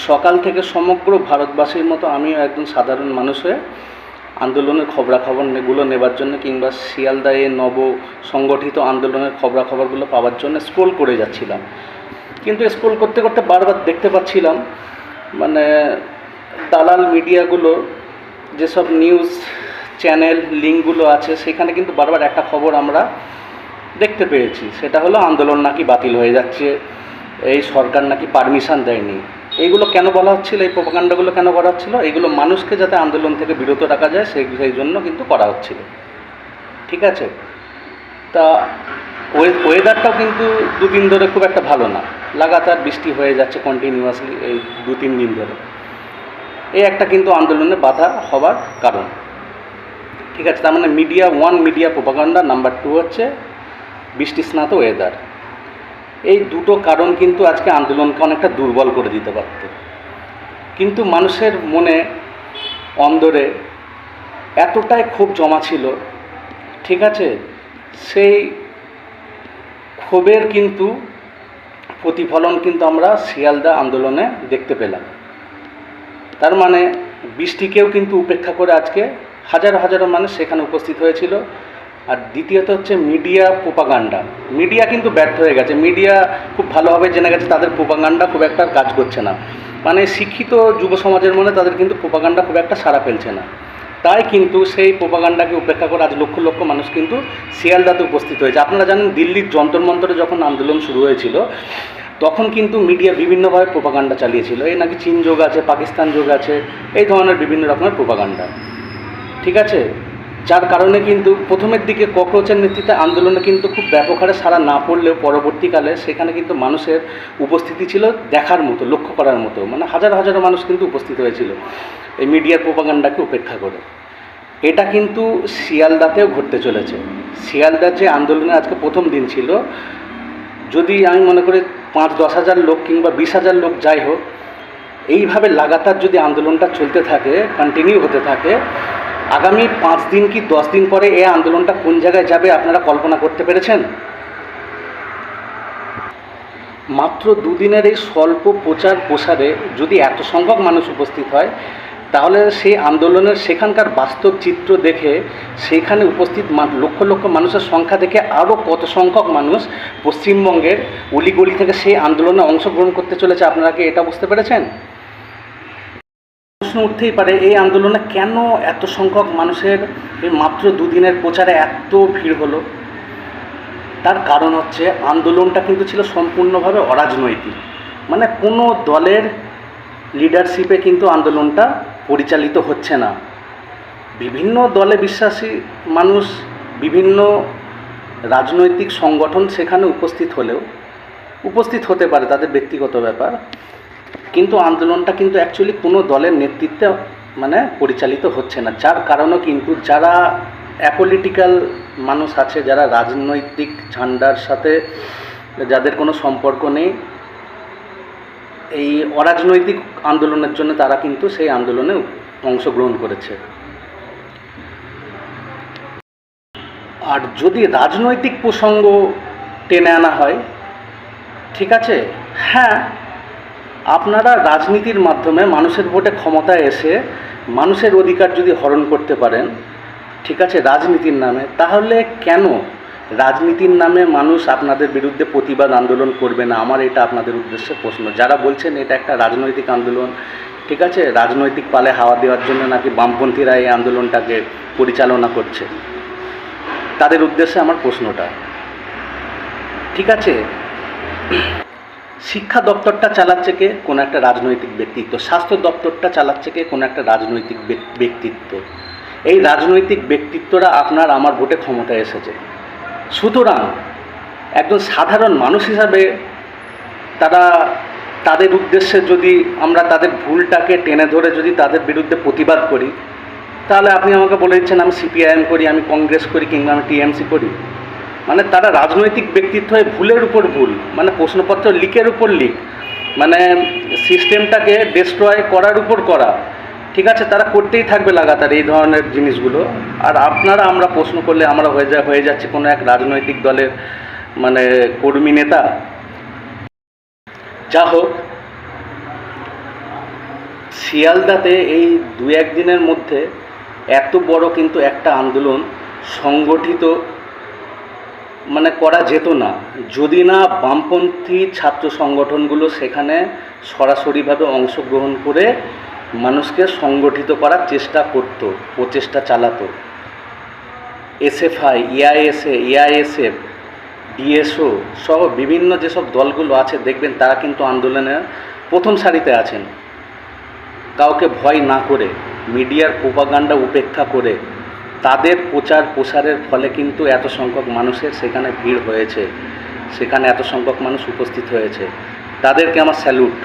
সকাল থেকে সমগ্র ভারতবাসীর মতো আমিও একজন সাধারণ মানুষ হয়ে আন্দোলনের খবরাখবরগুলো নেবার জন্য কিংবা শিয়ালদায় নব সংগঠিত আন্দোলনের খবরাখবরগুলো পাওয়ার জন্য স্ক্রোল করে যাচ্ছিলাম। কিন্তু স্ক্রোল করতে করতে বারবার দেখতে পাচ্ছিলাম মানে দালাল মিডিয়াগুলো যেসব নিউজ চ্যানেল লিঙ্কগুলো আছে সেখানে কিন্তু বারবার একটা খবর আমরা দেখতে পেয়েছি, সেটা হলো আন্দোলন নাকি বাতিল হয়ে যাচ্ছে, এই সরকার নাকি পারমিশন দেয়নি। এইগুলো কেন বলা হচ্ছিল, এই প্রোপাগান্ডাগুলো কেন করা হচ্ছিল? এইগুলো মানুষকে যাতে আন্দোলন থেকে বিরত রাখা যায় সেই জন্য কিন্তু করা হচ্ছিল। ঠিক আছে, তা ওয়েদারটাও কিন্তু দুদিন ধরে খুব একটা ভালো না, লাগাতার বৃষ্টি হয়ে যাচ্ছে কন্টিনিউয়াসলি এই 2-3 দিন ধরে। এই একটা কিন্তু আন্দোলনে বাধা হবার কারণ। ঠিক আছে, তার মানে মিডিয়া প্রোপাগান্ডা, নাম্বার 2 হচ্ছে বৃষ্টিস্নাত ওয়েদার। এই দুটো কারণ কিন্তু আজকে আন্দোলনকে অনেকটা দুর্বল করে দিতে পারত, কিন্তু মানুষের মনে অন্দরে এতটাই ক্ষোভ জমা ছিল। ঠিক আছে, সেই ক্ষোভের কিন্তু প্রতিফলন কিন্তু আমরা শিয়ালদা আন্দোলনে দেখতে পেলাম। তার মানে বৃষ্টিকেও কিন্তু উপেক্ষা করে আজকে হাজারো হাজারো মানুষ সেখানে উপস্থিত হয়েছিল। আর দ্বিতীয়ত হচ্ছে মিডিয়া প্রোপাগান্ডা। মিডিয়া কিন্তু ব্যর্থ হয়ে গেছে, মিডিয়া খুব ভালোভাবে জেনে গেছে তাদের প্রোপাগান্ডা খুব একটা কাজ করছে না, মানে শিক্ষিত যুব সমাজের মনে তাদের কিন্তু প্রোপাগান্ডা খুব একটা সাড়া ফেলছে না। তাই কিন্তু সেই প্রোপাগান্ডাকে উপেক্ষা করে আজ লক্ষ লক্ষ মানুষ কিন্তু শিয়ালদাতে উপস্থিত হয়েছে। আপনারা জানেন দিল্লির যন্তর মন্তরে যখন আন্দোলন শুরু হয়েছিল তখন কিন্তু মিডিয়া বিভিন্নভাবে প্রোপাগান্ডা চালিয়েছিল, এই নাকি চীন যোগ আছে, পাকিস্তান যোগ আছে, এই ধরনের বিভিন্ন রকমের প্রোপাগান্ডা। ঠিক আছে, যার কারণে কিন্তু প্রথমের দিকে ককরোচের নেতৃত্বে আন্দোলনে কিন্তু খুব ব্যাপক হারে সাড়া না পড়লেও পরবর্তীকালে সেখানে কিন্তু মানুষের উপস্থিতি ছিল দেখার মতো, লক্ষ্য করার মতো, মানে হাজার হাজার মানুষ কিন্তু উপস্থিত হয়েছিল এই মিডিয়ার প্রোপাগান্ডাকে উপেক্ষা করে। এটা কিন্তু শিয়ালদাতেও ঘটতে চলেছে। শিয়ালদার যে আন্দোলনে আজকে প্রথম দিন ছিল, যদি আমি মনে করি 5-10 হাজার লোক কিংবা 20 হাজার লোক যাই হোক, এইভাবে লাগাতার যদি আন্দোলনটা চলতে থাকে, কন্টিনিউ হতে থাকে, আগামী 5 দিন কি 10 দিন পরে এই আন্দোলনটা কোন জায়গায় যাবে আপনারা কল্পনা করতে পেরেছেন? মাত্র 2 দিনের এই স্বল্প প্রচার প্রসারে যদি এত সংখ্যক মানুষ উপস্থিত হয়, তাহলে সেই আন্দোলনের সেখানকার বাস্তব চিত্র দেখে সেখানে উপস্থিত লক্ষ লক্ষ মানুষের সংখ্যা দেখে আরও কত সংখ্যক মানুষ পশ্চিমবঙ্গের অলিগলি থেকে সেই আন্দোলনে অংশগ্রহণ করতে চলেছে, আপনারা কি এটা বুঝতে পেরেছেন? প্রশ্ন উঠতেই পারে এই আন্দোলনে কেন এত সংখ্যক মানুষের এই মাত্র 2 দিনের প্রচারে এত ভিড় হলো? তার কারণ হচ্ছে আন্দোলনটা কিন্তু ছিল সম্পূর্ণভাবে অরাজনৈতিক, মানে কোনো দলের লিডারশিপে কিন্তু আন্দোলনটা পরিচালিত হচ্ছে না। বিভিন্ন দলে বিশ্বাসী মানুষ, বিভিন্ন রাজনৈতিক সংগঠন সেখানে উপস্থিত হতে পারে, তাদের ব্যক্তিগত ব্যাপার, কিন্তু আন্দোলনটা কিন্তু অ্যাকচুয়ালি কোনো দলের নেতৃত্বে মানে পরিচালিত হচ্ছে না। যার কারণে কিন্তু যারা অ্যাপলিটিক্যাল মানুষ আছে, যারা রাজনৈতিক ঝান্ডার সাথে যাদের কোনো সম্পর্ক নেই, এই অরাজনৈতিক আন্দোলনের জন্য তারা কিন্তু সেই আন্দোলনে অংশগ্রহণ করেছে। আর যদি রাজনৈতিক প্রসঙ্গ টেনে আনা হয়, ঠিক আছে, হ্যাঁ, আপনারা রাজনীতির মাধ্যমে মানুষের ভোটে ক্ষমতায় এসে মানুষের অধিকার যদি হরণ করতে পারেন, ঠিক আছে, রাজনীতির নামে, তাহলে কেন রাজনীতির নামে মানুষ আপনাদের বিরুদ্ধে প্রতিবাদ আন্দোলন করবে না? আমার এটা আপনাদের উদ্দেশ্যে প্রশ্ন। যারা বলছেন এটা একটা রাজনৈতিক আন্দোলন, ঠিক আছে, রাজনৈতিক পালে হাওয়া দেওয়ার জন্য নাকি বামপন্থীরা এই আন্দোলনটাকে পরিচালনা করছে, তাদের উদ্দেশ্যে আমার প্রশ্নটা। ঠিক আছে, শিক্ষা দপ্তরটা চালাচ্ছে কে? কোনো একটা রাজনৈতিক ব্যক্তিত্ব। স্বাস্থ্য দপ্তরটা চালাচ্ছে কে? কোনো একটা রাজনৈতিক ব্যক্তিত্ব। এই রাজনৈতিক ব্যক্তিত্বরা আপনার আমার ভোটে ক্ষমতায় এসেছে। সুতরাং একজন সাধারণ মানুষ হিসাবে তাদের উদ্দেশ্যে যদি আমরা তাদের ভুলটাকে টেনে ধরে যদি তাদের বিরুদ্ধে প্রতিবাদ করি, তাহলে আপনি আমাকে বলে দিচ্ছেন আমি সিপিআইএম করি, আমি কংগ্রেস করি, কিংবা আমি টিএমসি করি। মানে তারা রাজনৈতিক ব্যক্তিত্ব হয়ে ভুলের উপর ভুল, মানে প্রশ্নপত্র লিকের উপর লিক, মানে সিস্টেমটাকে ডিস্ট্রয় করার উপর করা, ঠিক আছে, তারা করতেই থাকবে লাগাতার এই ধরনের জিনিসগুলো। আর আমরা প্রশ্ন করলে আমরা হয়ে যাচ্ছে কোনো এক রাজনৈতিক দলের মানে কর্মী নেতা। যা হোক, শিয়ালদাতে এই 2-1 দিনের মধ্যে এত বড় কিন্তু একটা আন্দোলন সংগঠিত মানে করা যেত না যদি না বামপন্থী ছাত্র সংগঠনগুলো সেখানে সরাসরিভাবে অংশগ্রহণ করে মানুষকে সংগঠিত করার চেষ্টা করত, প্রচেষ্টা চালাতো। এসএফআই, এআইএসএফ, ডিএসও সহ বিভিন্ন যেসব দলগুলো আছে দেখবেন তারা কিন্তু আন্দোলনের প্রথম সারিতে আছেন। কাউকে ভয় না করে, মিডিয়ার প্রোপাগান্ডা উপেক্ষা করে তাদের প্রচার প্রসারের ফলে কিন্তু এত সংখ্যক মানুষের সেখানে ভিড় হয়েছে, সেখানে এত সংখ্যক মানুষ উপস্থিত হয়েছে। তাদেরকে আমার স্যালুট।